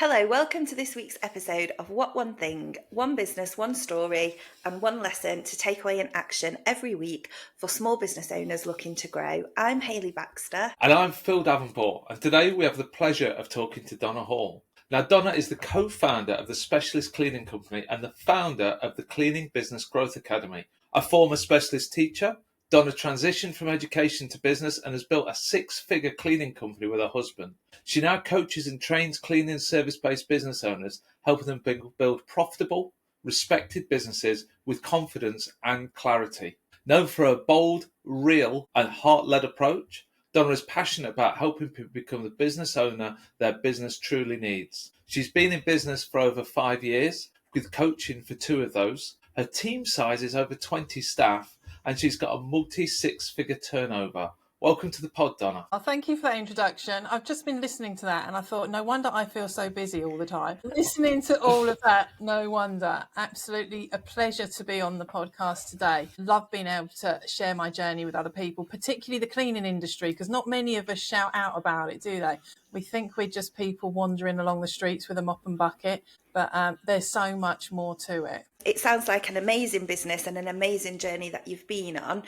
Hello, welcome to this week's episode of What One Thing, one business, one story, and one lesson to take away in action every week for small business owners looking to grow. I'm Hayley Baxter. And I'm Phil Davenport, and today we have the pleasure of talking to Donna Hall. Now, Donna is the co-founder of the Specialist Cleaning Company and the founder of the Cleaning Business Growth Academy. A former specialist teacher, Donna transitioned from education to business and has built a six-figure cleaning company with her husband. She now coaches and trains cleaning service-based business owners, helping them build profitable, respected businesses with confidence and clarity. Known for a bold, real, and heart-led approach, Donna is passionate about helping people become the business owner their business truly needs. She's been in business for over 5 years, with coaching for 2 of those. Her team size is over 20 staff, and she's got a multi-six-figure turnover. Welcome to the pod, Donna. Oh, thank you for that introduction. I've just been listening to that and I thought, no wonder I feel so busy all the time. Listening to all of that, no wonder. Absolutely a pleasure to be on the podcast today. Love being able to share my journey with other people, particularly the cleaning industry, because not many of us shout out about it, do they? We think we're just people wandering along the streets with a mop and bucket, but there's so much more to it. It sounds like an amazing business and an amazing journey that you've been on.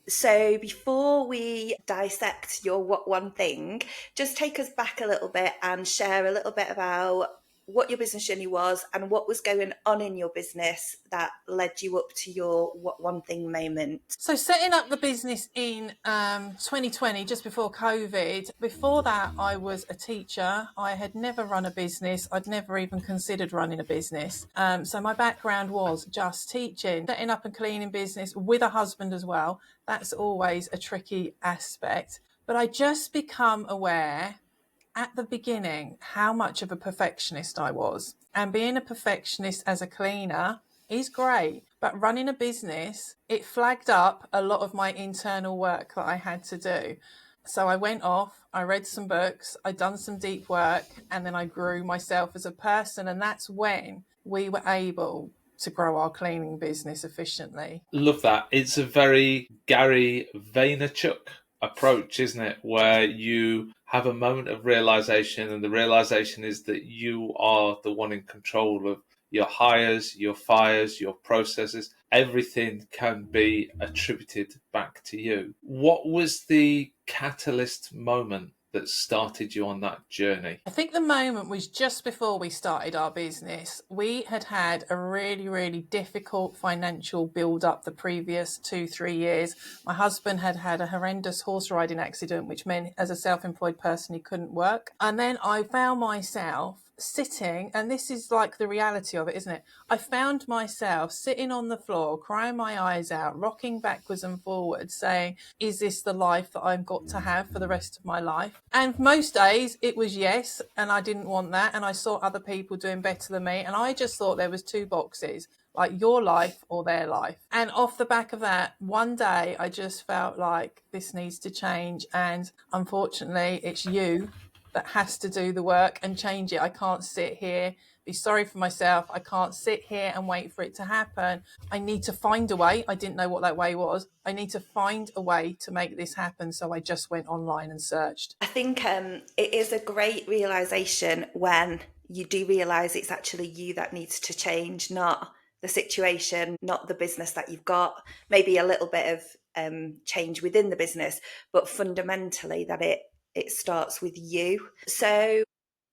So before we dissect your What One Thing, just take us back a little bit and share a little bit about what your business journey was and what was going on in your business that led you up to your What One Thing moment. So setting up the business in 2020, just before COVID, before that I was a teacher. I had never run a business. I'd never even considered running a business. So my background was just teaching, setting up a cleaning business with a husband as well. That's always a tricky aspect. But I just become aware at the beginning how much of a perfectionist I was. And being a perfectionist as a cleaner is great, but running a business, it flagged up a lot of my internal work that I had to do. So I went off, I read some books, I'd done some deep work, and then I grew myself as a person. And that's when we were able to grow our cleaning business efficiently. Love that. It's a very Gary Vaynerchuk approach, isn't it? Where you have a moment of realization, and the realization is that you are the one in control of your hires, your fires, your processes. Everything can be attributed back to you. What was the catalyst moment that started you on that journey? I think the moment was just before we started our business. We had had a really, really difficult financial build up the previous 2-3 years. My husband had had a horrendous horse riding accident, which meant as a self-employed person, he couldn't work. And then I found myself sitting, and this is like the reality of it, isn't it? I found myself sitting on the floor, crying my eyes out, rocking backwards and forwards, saying, is this the life that I've got to have for the rest of my life? And most days it was yes, and I didn't want that, and I saw other people doing better than me, and I just thought there was 2 boxes, like your life or their life. And off the back of that, one day I just felt like this needs to change, and unfortunately it's you that has to do the work and change it. I can't sit here, be sorry for myself. I can't sit here and wait for it to happen. I need to find a way. I didn't know what that way was. I need to find a way to make this happen. So I just went online and searched. I think it is a great realization when you do realize it's actually you that needs to change, not the situation, not the business that you've got, maybe a little bit of change within the business, but fundamentally that it starts with you. So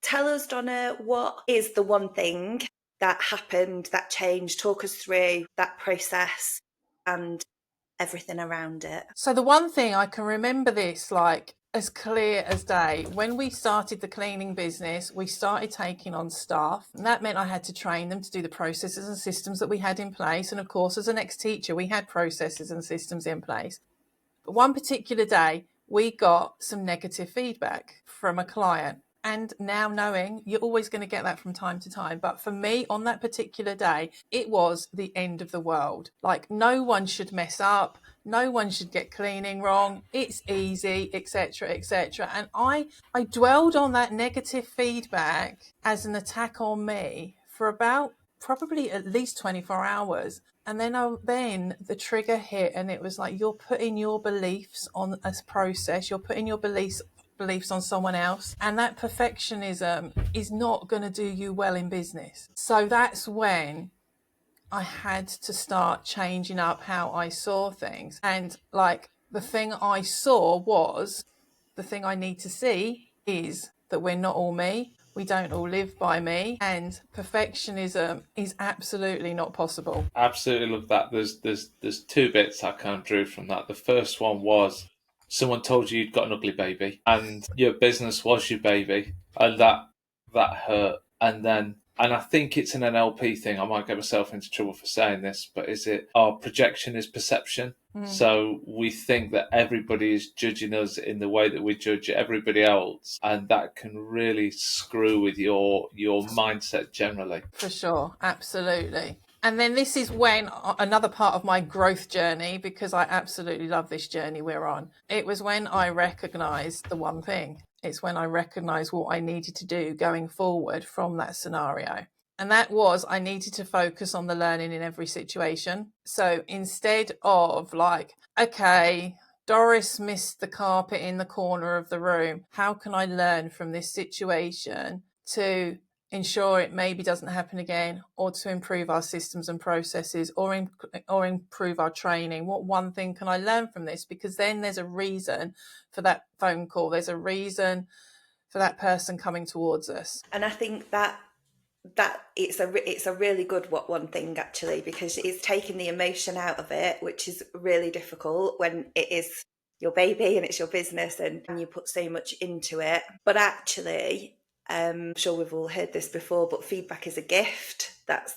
tell us, Donna, what is the one thing that happened, that changed? Talk us through that process and everything around it. So the one thing I can remember this like as clear as day, when we started the cleaning business, we started taking on staff, and that meant I had to train them to do the processes and systems that we had in place. And of course, as an ex-teacher, we had processes and systems in place. But one particular day, we got some negative feedback from a client. And now knowing you're always going to get that from time to time. But for me, on that particular day, it was the end of the world. Like, no one should mess up. No one should get cleaning wrong. It's easy, etc., etc. And I dwelled on that negative feedback as an attack on me for about probably at least 24 hours. And then the trigger hit, and it was like, you're putting your beliefs on a process. You're putting your beliefs beliefs on someone else. And that perfectionism is not going to do you well in business. So that's when I had to start changing up how I saw things. And like the thing I saw was the thing I need to see is that we're not all me. We don't all live by me. And perfectionism is absolutely not possible. Absolutely love that. There's two bits I kind of drew from that. The first one was someone told you you'd got an ugly baby and your business was your baby, and that hurt. And I think it's an NLP thing. I might get myself into trouble for saying this, but is it our projection is perception? So we think that everybody is judging us in the way that we judge everybody else, and that can really screw with your mindset generally. For sure, absolutely. And then this is when another part of my growth journey, because I absolutely love this journey we're on, it was when I recognised the one thing. It's when I recognised what I needed to do going forward from that scenario. And that was I needed to focus on the learning in every situation. So instead of like, okay, Doris missed the carpet in the corner of the room, how can I learn from this situation to ensure it maybe doesn't happen again, or to improve our systems and processes, or improve our training? What one thing can I learn from this? Because then there's a reason for that phone call. There's a reason for that person coming towards us. And I think that it's a really good what one thing, actually, because it's taking the emotion out of it, which is really difficult when it is your baby and it's your business and you put so much into it. But actually, I'm sure we've all heard this before, but feedback is a gift. That's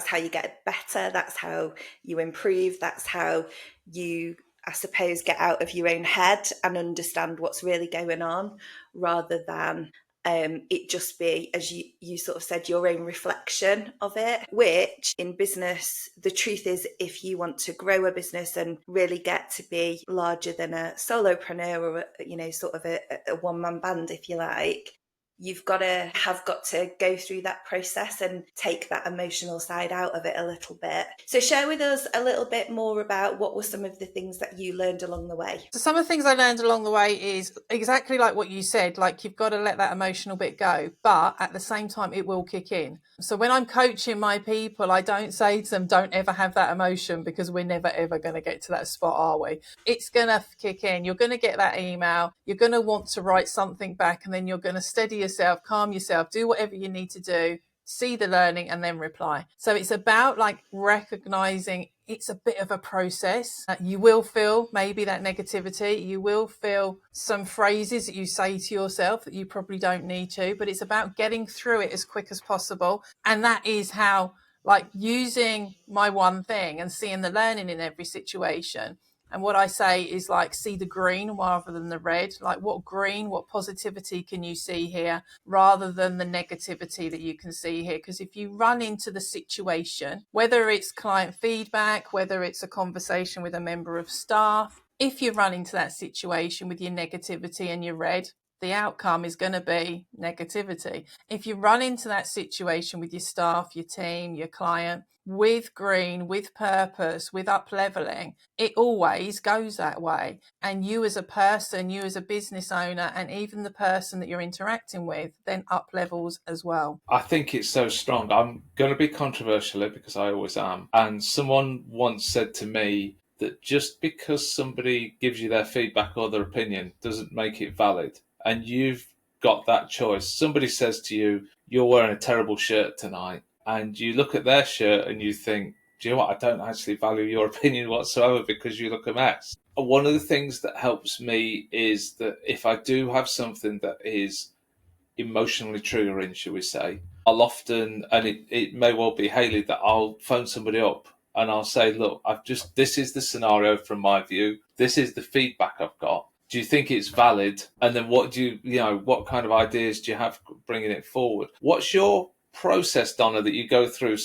how you get better. That's how you improve. That's how you, I suppose, get out of your own head and understand what's really going on, rather than it just be, as you sort of said, your own reflection of it, which in business, the truth is, if you want to grow a business and really get to be larger than a solopreneur or, sort of a one-man band, if you like, you've got to go through that process and take that emotional side out of it a little bit. So share with us a little bit more about what were some of the things that you learned along the way. So some of the things I learned along the way is exactly like what you said, like you've got to let that emotional bit go, but at the same time, it will kick in. So when I'm coaching my people, I don't say to them, don't ever have that emotion, because we're never, ever going to get to that spot, are we? It's going to kick in. You're going to get that email. You're going to want to write something back, and then you're going to steady yourself, calm yourself, do whatever you need to do, see the learning, and then reply. So it's about like recognizing it's a bit of a process. You will feel maybe that negativity. You will feel some phrases that you say to yourself that you probably don't need to, but it's about getting through it as quick as possible. And that is how, like, using my one thing and seeing the learning in every situation. And what I say is, like, see the green rather than the red. Like, what positivity can you see here rather than the negativity that you can see here? Because if you run into the situation, whether it's client feedback, whether it's a conversation with a member of staff, if you run into that situation with your negativity and your red, the outcome is going to be negativity. If you run into that situation with your staff, your team, your client, with green, with purpose, with up leveling, it always goes that way. And you as a person, you as a business owner, and even the person that you're interacting with, then up levels as well. I think it's so strong. I'm going to be controversial because I always am. And someone once said to me that just because somebody gives you their feedback or their opinion doesn't make it valid. And you've got that choice. Somebody says to you, you're wearing a terrible shirt tonight. And you look at their shirt and you think, do you know what? I don't actually value your opinion whatsoever because you look a mess. One of the things that helps me is that if I do have something that is emotionally triggering, shall we say, I'll often, and it may well be Hayley, that I'll phone somebody up and I'll say, look, this is the scenario from my view. This is the feedback I've got. Do you think it's valid? And then what what kind of ideas do you have bringing it forward? What's your process, Donna, that you go through?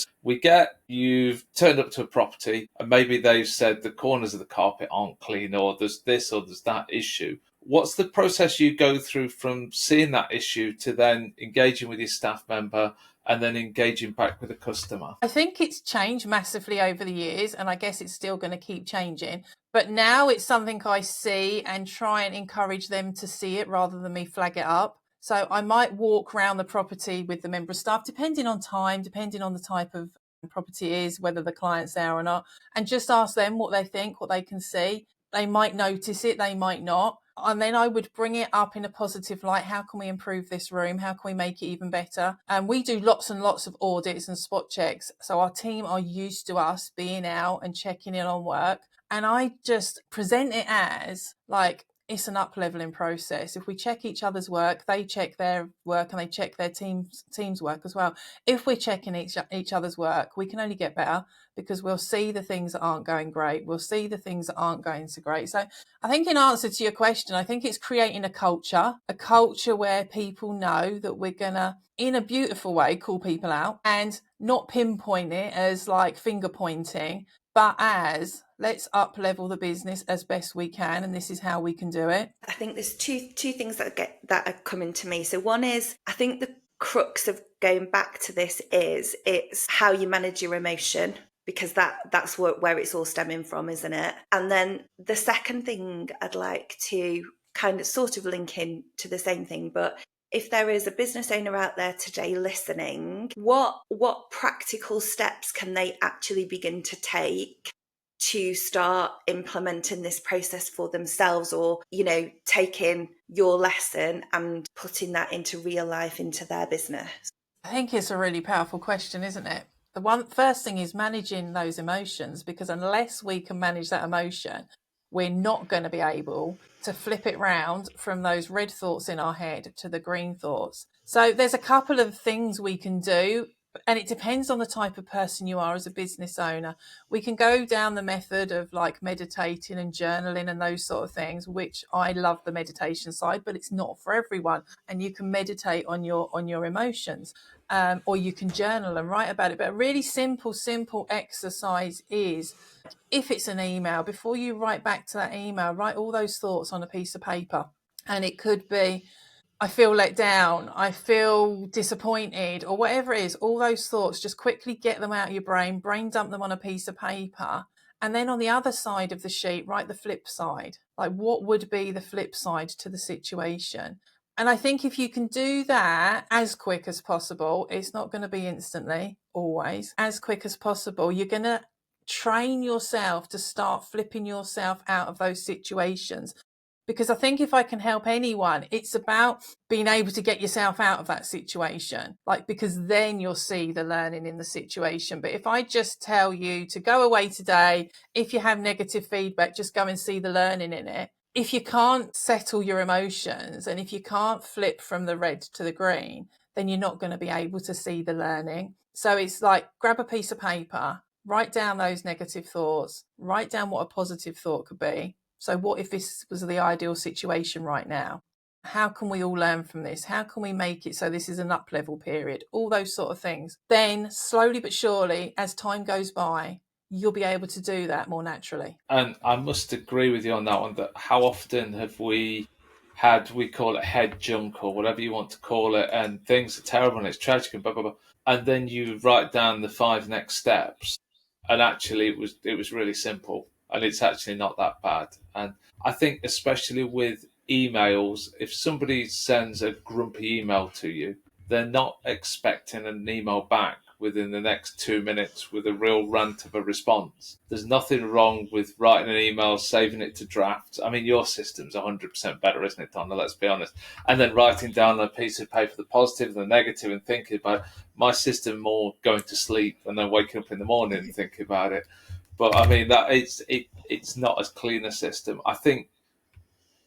You've turned up to a property and maybe they've said the corners of the carpet aren't clean, or there's this or there's that issue. What's the process you go through from seeing that issue to then engaging with your staff member and then engaging back with the customer? I think it's changed massively over the years, and I guess it's still going to keep changing. But now it's something I see and try and encourage them to see it rather than me flag it up. So I might walk around the property with the member of staff, depending on time, depending on the type of property it is, whether the client's there or not, and just ask them what they think, what they can see. They might notice it, they might not. And then I would bring it up in a positive light. How can we improve this room? How can we make it even better? And we do lots and lots of audits and spot checks. So our team are used to us being out and checking in on work. And I just present it as like, it's an up-leveling process. If we check each other's work, they check their work, and they check their team's work as well. If we're checking each other's work, we can only get better, because we'll see the things that aren't going great. We'll see the things that aren't going so great. So I think, in answer to your question, I think it's creating a culture where people know that we're going to, in a beautiful way, call people out and not pinpoint it as like finger pointing, but as let's up level the business as best we can, and this is how we can do it. I think there's two things that are coming to me. So one is, I think the crux of going back to this is it's how you manage your emotion, because that's where it's all stemming from, isn't it? And then the second thing I'd like to kind of sort of link in to the same thing, but if there is a business owner out there today listening, what practical steps can they actually begin to take to start implementing this process for themselves, or, you know, taking your lesson and putting that into real life, into their business? I think it's a really powerful question, isn't it? The first thing is managing those emotions, because unless we can manage that emotion, we're not going to be able to flip it round from those red thoughts in our head to the green thoughts. So there's a couple of things we can do, and it depends on the type of person you are as a business owner. We can go down the method of like meditating and journaling and those sort of things, which I love the meditation side, but it's not for everyone. And you can meditate on your emotions, or you can journal and write about it. But a really simple exercise is, if it's an email, before you write back to that email, write all those thoughts on a piece of paper. And it could be, I feel let down, I feel disappointed, or whatever it is. All those thoughts, just quickly get them out of your brain dump them on a piece of paper. And then on the other side of the sheet, write the flip side. Like, what would be the flip side to the situation? And I think if you can do that as quick as possible, it's not going to be instantly, always, as quick as possible, you're going to train yourself to start flipping yourself out of those situations. Because I think if I can help anyone, it's about being able to get yourself out of that situation, like, because then you'll see the learning in the situation. But if I just tell you to go away today, if you have negative feedback, just go and see the learning in it. If you can't settle your emotions, and if you can't flip from the red to the green, then you're not going to be able to see the learning. So it's like, grab a piece of paper, write down those negative thoughts, write down what a positive thought could be. So what if this was the ideal situation right now? How can we all learn from this? How can we make it so this is an up-level period? All those sort of things. Then slowly but surely, as time goes by, you'll be able to do that more naturally. And I must agree with you on that one, that how often have we call it head junk or whatever you want to call it, and things are terrible and it's tragic and blah, blah, blah. And then you write down the 5 next steps, and actually it was really simple. And it's actually not that bad. And I think especially with emails, if somebody sends a grumpy email to you, they're not expecting an email back within the next 2 minutes with a real rant of a response. There's nothing wrong with writing an email, saving it to drafts. I mean, your system's 100% better, isn't it, Donna? Let's be honest. And then writing down on a piece of paper the positive and the negative and thinking about it. My system more going to sleep and then waking up in the morning and thinking about it. But I mean, that it's not as clean a system. I think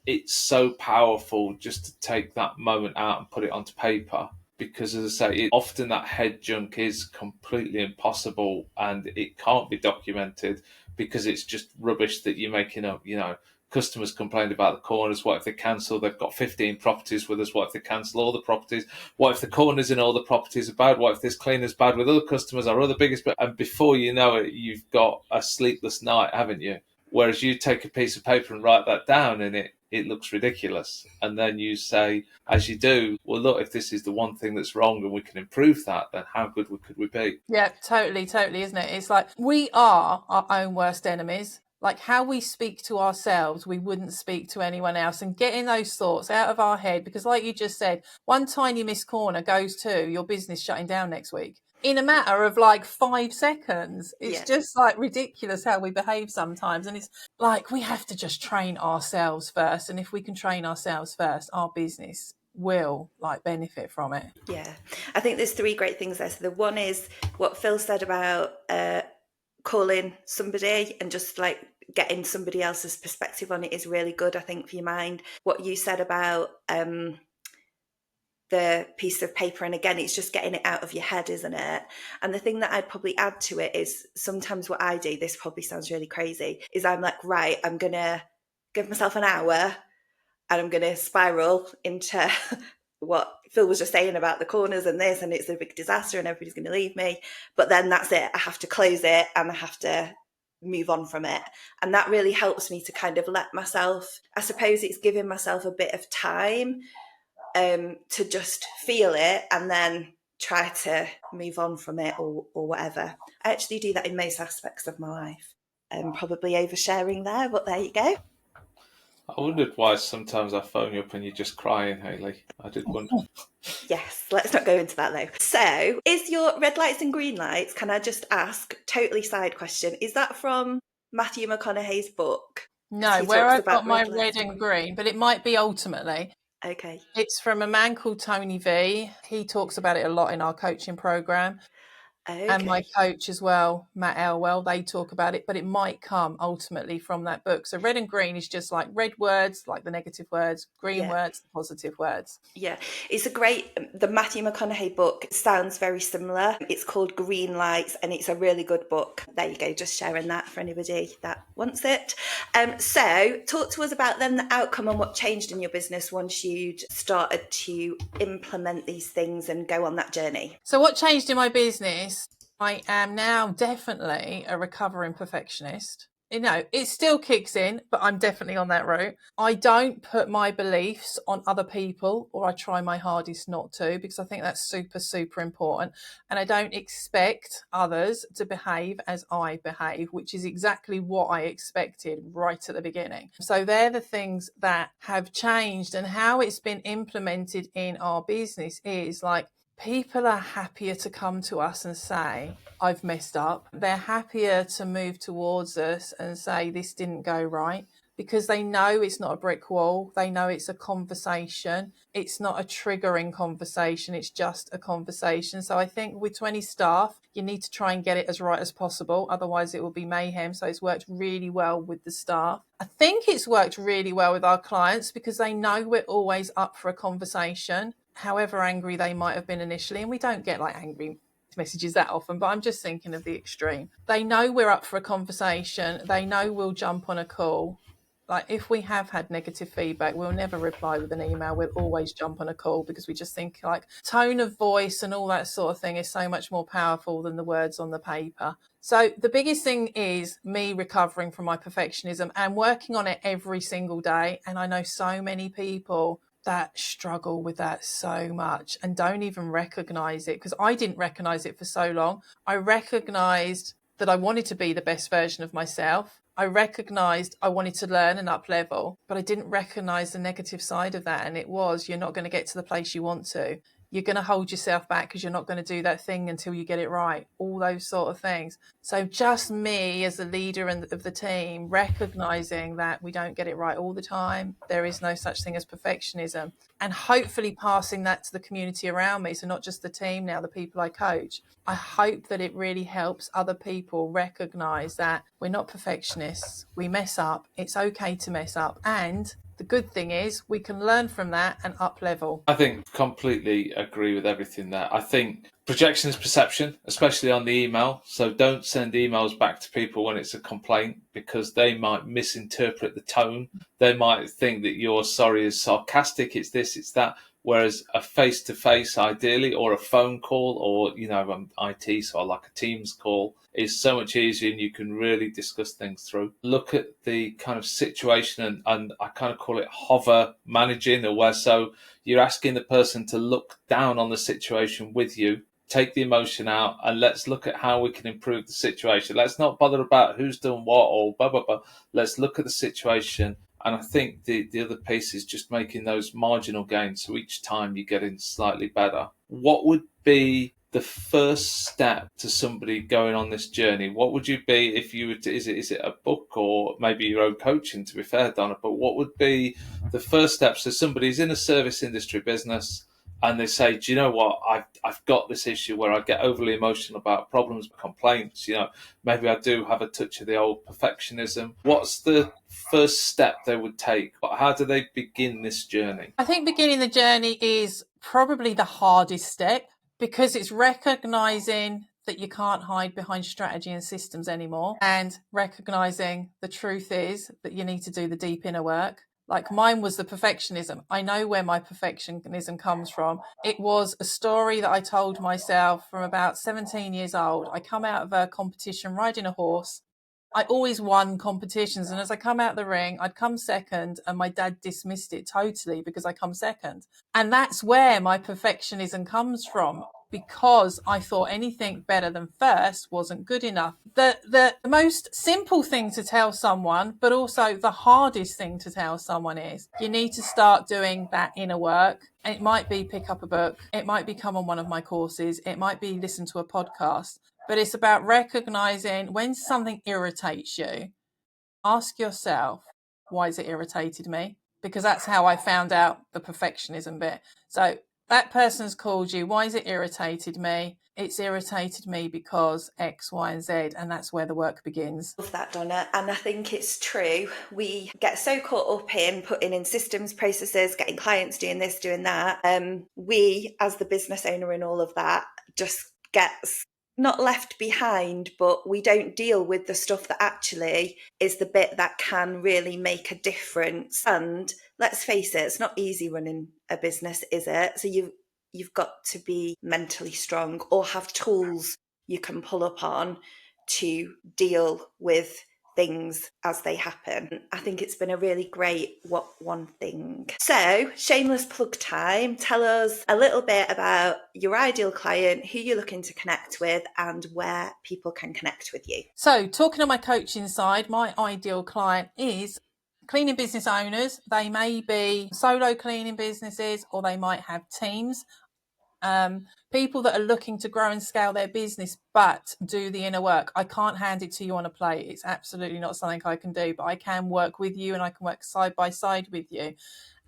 it's so powerful just to take that moment out and put it onto paper, because, as I say, often that head junk is completely impossible and it can't be documented because it's just rubbish that you're making up. You know, customers complained about the corners. What if they cancel? They've got 15 properties with us. What if they cancel all the properties? What if the corners in all the properties are bad? What if this cleaner's bad with other customers or other biggest? And before you know it, you've got a sleepless night, haven't you? Whereas you take a piece of paper and write that down, and it it looks ridiculous. And then you say, as you do, well, look, if this is the one thing that's wrong and we can improve that, then how good could we be? Yeah, totally, isn't it? It's like we are our own worst enemies. Like how we speak to ourselves, we wouldn't speak to anyone else, and getting those thoughts out of our head, because like you just said, one tiny missed corner goes to your business shutting down next week in a matter of like 5 seconds. It's just like ridiculous how we behave sometimes. And it's like we have to just train ourselves first. And if we can train ourselves first, our business will like benefit from it. Yeah, I think there's 3 great things there. So the one is what Phil said about calling somebody and just like getting somebody else's perspective on it is really good, I think, for your mind. What you said about the piece of paper, and again, it's just getting it out of your head, isn't it? And the thing that I'd probably add to it is sometimes what I do, this probably sounds really crazy, is I'm like, right, I'm gonna give myself an hour and I'm gonna spiral into what Phil was just saying about the corners and this, and it's a big disaster and everybody's going to leave me. But then that's it. I have to close it and I have to move on from it. And that really helps me to kind of let myself, I suppose it's giving myself a bit of time to just feel it and then try to move on from it or whatever. I actually do that in most aspects of my life. Probably oversharing there, but there you go. I wondered why sometimes I phone you up and you're just crying, Hayley. I did wonder. Yes, let's not go into that though. So, is your red lights and green lights, can I just ask, totally side question, is that from Matthew McConaughey's book? No, where I've got my red and green, but it might be ultimately. Okay. It's from a man called Tony V. He talks about it a lot in our coaching program. Okay. And my coach as well, Matt Elwell, they talk about it, but it might come ultimately from that book. So red and green is just like red words, like the negative words, green words, the positive words. Yeah, it's a great, the Matthew McConaughey book sounds very similar. It's called Greenlights and it's a really good book. There you go, just sharing that for anybody that wants it. So talk to us about then the outcome and what changed in your business once you'd started to implement these things and go on that journey. So what changed in my business? I am now definitely a recovering perfectionist. You know, it still kicks in, but I'm definitely on that route. I don't put my beliefs on other people, or I try my hardest not to, because I think that's super, super important. And I don't expect others to behave as I behave, which is exactly what I expected right at the beginning. So they're the things that have changed, and how it's been implemented in our business is like, people are happier to come to us and say, I've messed up. They're happier to move towards us and say, this didn't go right, because they know it's not a brick wall. They know it's a conversation. It's not a triggering conversation. It's just a conversation. So I think with 20 staff, you need to try and get it as right as possible. Otherwise it will be mayhem. So it's worked really well with the staff. I think it's worked really well with our clients because they know we're always up for a conversation, however angry they might have been initially. And we don't get like angry messages that often, but I'm just thinking of the extreme. They know we're up for a conversation. They know we'll jump on a call. Like if we have had negative feedback, we'll never reply with an email. We'll always jump on a call because we just think like tone of voice and all that sort of thing is so much more powerful than the words on the paper. So the biggest thing is me recovering from my perfectionism and working on it every single day. And I know so many people that struggle with that so much and don't even recognize it, because I didn't recognize it for so long. I recognized that I wanted to be the best version of myself. I recognized I wanted to learn and up level, but I didn't recognize the negative side of that. And it was, you're not going to get to the place you want to. You're going to hold yourself back because you're not going to do that thing until you get it right. All those sort of things. So just me as the leader of the team, recognizing that we don't get it right all the time. There is no such thing as perfectionism, and hopefully passing that to the community around me. So not just the team now, the people I coach. I hope that it really helps other people recognize that we're not perfectionists. We mess up. It's okay to mess up. And the good thing is we can learn from that and up level. I think completely agree with everything there. I think projection is perception, especially on the email. So don't send emails back to people when it's a complaint, because they might misinterpret the tone. They might think that your sorry is sarcastic. It's this, it's that. Whereas a face-to-face, ideally, or a phone call, or, I'm IT, so I like a Teams call, is so much easier and you can really discuss things through. Look at the kind of situation, and I kind of call it hover managing, or where so you're asking the person to look down on the situation with you, take the emotion out, and let's look at how we can improve the situation. Let's not bother about who's done what or blah, blah, blah. Let's look at the situation. And I think the other piece is just making those marginal gains. So each time you're getting slightly better. What would be the first step to somebody going on this journey? What would you be if you were to, is it a book or maybe your own coaching, to be fair, Donna, but what would be the first steps? So somebody's in a service industry business and they say, do you know what, I've got this issue where I get overly emotional about problems, complaints, maybe I do have a touch of the old perfectionism. What's the first step they would take? How do they begin this journey? I think beginning the journey is probably the hardest step, because it's recognizing that you can't hide behind strategy and systems anymore, and recognizing the truth is that you need to do the deep inner work. Like mine was the perfectionism. I know where my perfectionism comes from. It was a story that I told myself from about 17 years old. I come out of a competition riding a horse. I always won competitions, and as I come out the ring, I'd come second, and my dad dismissed it totally because I come second. And that's where my perfectionism comes from, because I thought anything better than first wasn't good enough. The most simple thing to tell someone, but also the hardest thing to tell someone, is you need to start doing that inner work. And it might be pick up a book. It might be come on one of my courses. It might be listen to a podcast. But it's about recognizing when something irritates you, ask yourself, why has it irritated me? Because that's how I found out the perfectionism bit. So that person's called you, why has it irritated me? It's irritated me because X, Y, and Z, and that's where the work begins. Love that, Donna. And I think it's true. We get so caught up in putting in systems, processes, getting clients doing this, doing that. We, as the business owner in all of that, just gets not left behind, but we don't deal with the stuff that actually is the bit that can really make a difference. And let's face it, it's not easy running a business, is it? So you've got to be mentally strong or have tools you can pull up on to deal with things as they happen. I think it's been a really great one thing. So, shameless plug time. Tell us a little bit about your ideal client, who you're looking to connect with, and where people can connect with you. So, talking on my coaching side, my ideal client is cleaning business owners. They may be solo cleaning businesses, or they might have teams. People that are looking to grow and scale their business but do the inner work. I can't hand it to you on a plate. It's absolutely not something I can do, but I can work with you, and I can work side by side with you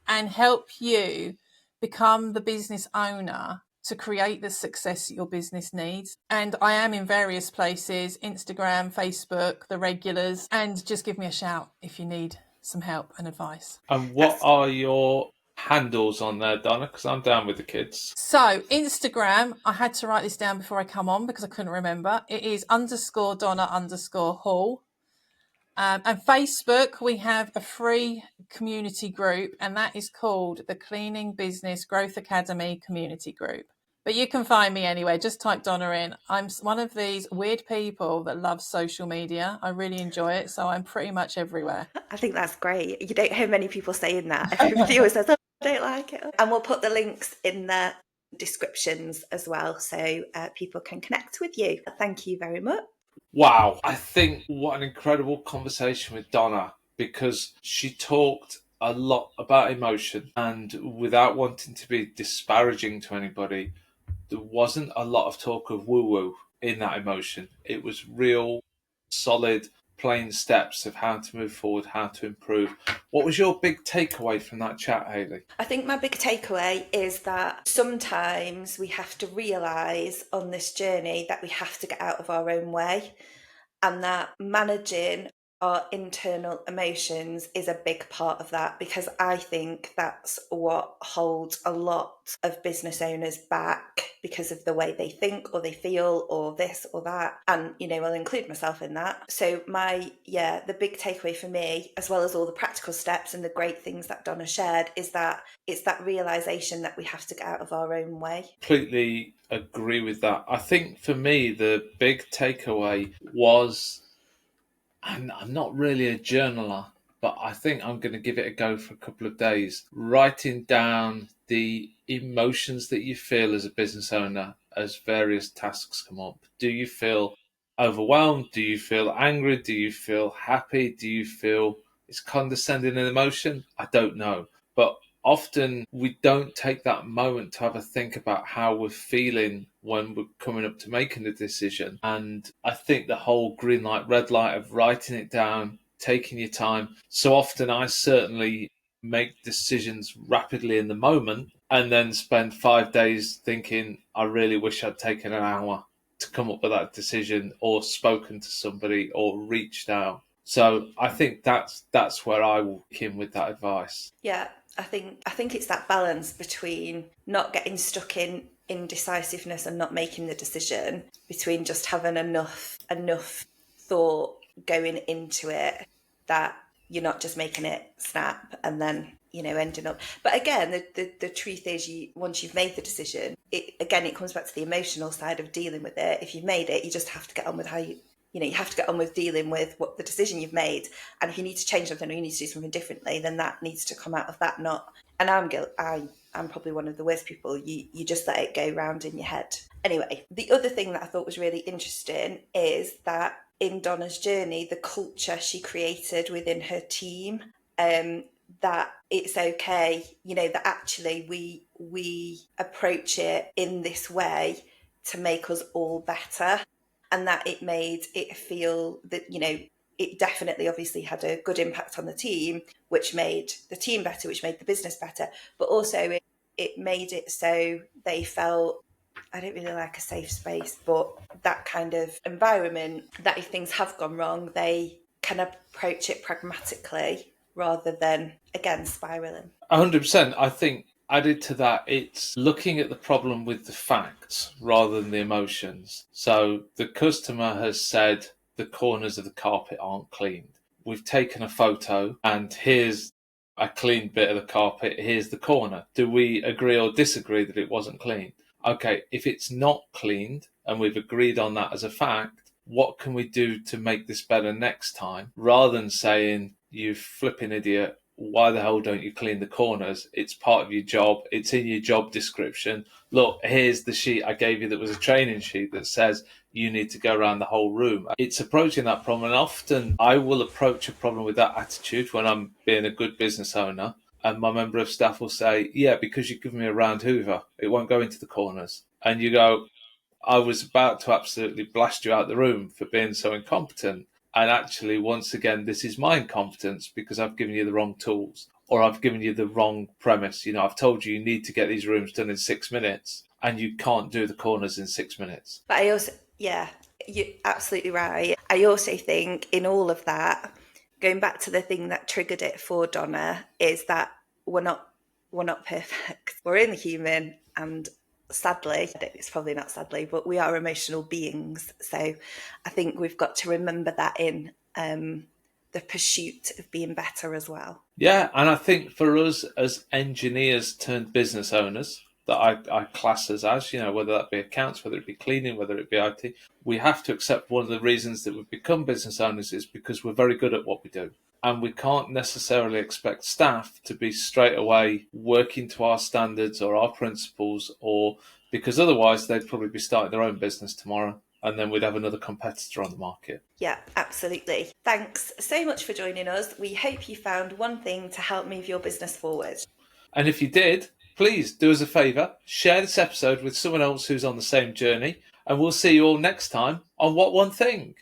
and help you become the business owner to create the success that your business needs. And I am in various places, Instagram, Facebook, the regulars, and just give me a shout if you need some help and advice. And what are your handles on there, Donna? Because I'm down with the kids. So Instagram, I had to write this down before I come on because I couldn't remember. It is _Donna_Hall. And Facebook, we have a free community group, and that is called the Cleaning Business Growth Academy Community Group. But you can find me anywhere. Just type Donna in. I'm one of these weird people that loves social media. I really enjoy it. So I'm pretty much everywhere. I think that's great. You don't hear many people saying that. Everybody always says, oh, I don't like it. And we'll put the links in the descriptions as well, so people can connect with you. Thank you very much. Wow. I think what an incredible conversation with Donna, because she talked a lot about emotion, and without wanting to be disparaging to anybody, there wasn't a lot of talk of woo-woo in that emotion. It was real, solid, plain steps of how to move forward, how to improve. What was your big takeaway from that chat, Hayley? I think my big takeaway is that sometimes we have to realise on this journey that we have to get out of our own way, and that managing our internal emotions is a big part of that, because I think that's what holds a lot of business owners back, because of the way they think or they feel or this or that. And, I'll include myself in that. So the big takeaway for me, as well as all the practical steps and the great things that Donna shared, is that it's that realization that we have to get out of our own way. Completely agree with that. I think for me, the big takeaway was, I'm not really a journaler, but I think I'm going to give it a go for a couple of days. Writing down the emotions that you feel as a business owner as various tasks come up. Do you feel overwhelmed? Do you feel angry? Do you feel happy? Do you feel it's condescending an emotion? I don't know. But often we don't take that moment to have a think about how we're feeling when we're coming up to making the decision. And I think the whole green light, red light of writing it down, taking your time. So often I certainly make decisions rapidly in the moment and then spend 5 days thinking, I really wish I'd taken an hour to come up with that decision, or spoken to somebody, or reached out. So I think that's where I will begin with that advice. Yeah, I think it's that balance between not getting stuck in indecisiveness and not making the decision, between just having enough thought going into it that you're not just making it snap and then ending up. But again, the truth is, once you've made the decision, it comes back to the emotional side of dealing with it. If you've made it, you just have to get on with how you have to get on with dealing with what the decision you've made. And if you need to change something or you need to do something differently, then that needs to come out of that. Not, and I'm probably one of the worst people. You just let it go round in your head. Anyway, the other thing that I thought was really interesting is that in Donna's journey, the culture she created within her team, that it's okay, that actually we approach it in this way to make us all better. And that it made it feel that, it definitely obviously had a good impact on the team, which made the team better, which made the business better. But also it made it so they felt, I don't really like a safe space, but that kind of environment that if things have gone wrong, they can approach it pragmatically rather than, again, spiraling. 100%. I think added to that, it's looking at the problem with the facts rather than the emotions. So the customer has said the corners of the carpet aren't cleaned. We've taken a photo and here's a clean bit of the carpet, here's the corner. Do we agree or disagree that it wasn't cleaned? Okay, if it's not cleaned and we've agreed on that as a fact, what can we do to make this better next time? Rather than saying, you flipping idiot, why the hell don't you clean the corners? It's part of your job. It's in your job description. Look, here's the sheet I gave you that was a training sheet that says you need to go around the whole room. It's approaching that problem. And often I will approach a problem with that attitude when I'm being a good business owner. And my member of staff will say, yeah, because you've given me a round hoover, it won't go into the corners. And you go, I was about to absolutely blast you out the room for being so incompetent. And actually, once again, this is my incompetence because I've given you the wrong tools, or I've given you the wrong premise. I've told you need to get these rooms done in 6 minutes and you can't do the corners in 6 minutes. But I also, yeah, you're absolutely right. I also think in all of that, going back to the thing that triggered it for Donna, is that we're not perfect. We're only human, and sadly, it's probably not sadly, but we are emotional beings. So I think we've got to remember that in the pursuit of being better as well. Yeah, and I think for us as engineers turned business owners, that I class us as, whether that be accounts, whether it be cleaning, whether it be IT, we have to accept one of the reasons that we've become business owners is because we're very good at what we do. And we can't necessarily expect staff to be straight away working to our standards or our principles, or because otherwise they'd probably be starting their own business tomorrow and then we'd have another competitor on the market. Yeah, absolutely. Thanks so much for joining us. We hope you found one thing to help move your business forward. And if you did, please do us a favour, share this episode with someone else who's on the same journey, and we'll see you all next time on What One Thing.